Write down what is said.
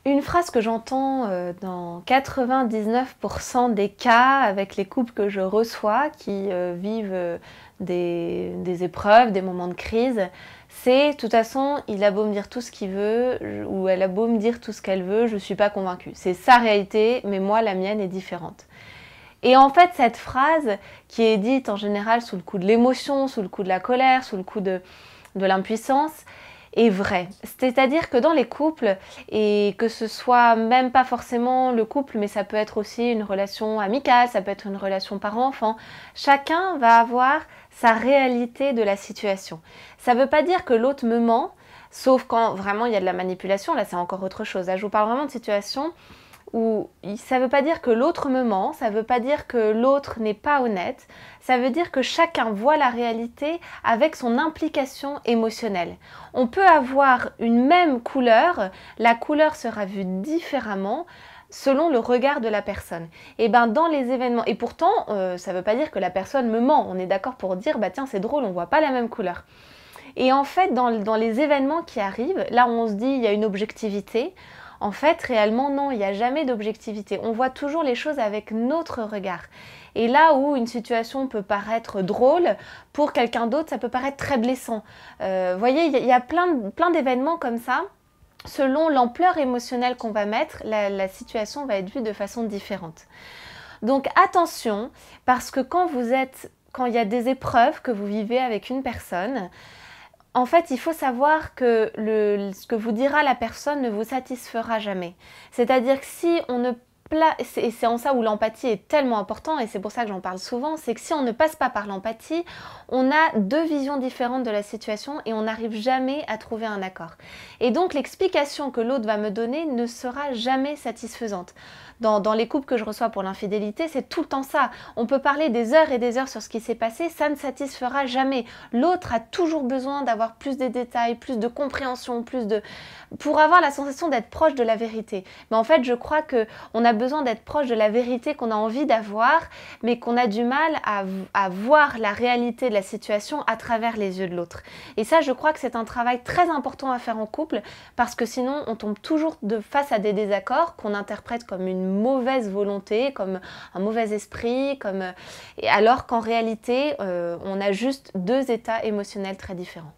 Une phrase que j'entends dans 99% des cas avec les couples que je reçois qui vivent des épreuves, des moments de crise, c'est de toute façon, il a beau me dire tout ce qu'il veut ou elle a beau me dire tout ce qu'elle veut, je ne suis pas convaincue. C'est sa réalité, mais moi, la mienne est différente. Et en fait, cette phrase qui est dite en général sous le coup de l'émotion, sous le coup de la colère, sous le coup de l'impuissance, est vraie. C'est-à-dire que dans les couples, et que ce soit même pas forcément le couple, mais ça peut être aussi une relation amicale, ça peut être une relation parent-enfant, chacun va avoir sa réalité de la situation. Ça ne veut pas dire que l'autre me ment, sauf quand vraiment il y a de la manipulation, là c'est encore autre chose. Là je vous parle vraiment de situations où ça ne veut pas dire que l'autre me ment, ça ne veut pas dire que l'autre n'est pas honnête, ça veut dire que chacun voit la réalité avec son implication émotionnelle. On peut avoir une même couleur, la couleur sera vue différemment selon le regard de la personne. Et bien dans les événements, et pourtant ça ne veut pas dire que la personne me ment, on est d'accord pour dire bah tiens c'est drôle, on ne voit pas la même couleur. Et en fait dans les événements qui arrivent, là où on se dit il y a une objectivité, en fait, réellement, non, il n'y a jamais d'objectivité. On voit toujours les choses avec notre regard. Et là où une situation peut paraître drôle, pour quelqu'un d'autre, ça peut paraître très blessant. Vous voyez, il y a plein d'événements comme ça. Selon l'ampleur émotionnelle qu'on va mettre, la situation va être vue de façon différente. Donc attention, parce que quand il y a des épreuves que vous vivez avec une personne, en fait, il faut savoir que ce que vous dira la personne ne vous satisfera jamais. C'est-à-dire que si on ne et c'est en ça où l'empathie est tellement important, et c'est pour ça que j'en parle souvent, c'est que si on ne passe pas par l'empathie, on a deux visions différentes de la situation et on n'arrive jamais à trouver un accord. Et donc l'explication que l'autre va me donner ne sera jamais satisfaisante. Dans les couples que je reçois pour l'infidélité, c'est tout le temps ça. On peut parler des heures et des heures sur ce qui s'est passé, ça ne satisfera jamais. L'autre a toujours besoin d'avoir plus de détails, plus de compréhension, pour avoir la sensation d'être proche de la vérité. Mais en fait, je crois qu'on a besoin d'être proche de la vérité qu'on a envie d'avoir, mais qu'on a du mal à voir la réalité de la situation à travers les yeux de l'autre. Et ça, je crois que c'est un travail très important à faire en couple, parce que sinon, on tombe toujours face à des désaccords qu'on interprète comme une mauvaise volonté, comme un mauvais esprit, alors qu'en réalité, on a juste deux états émotionnels très différents.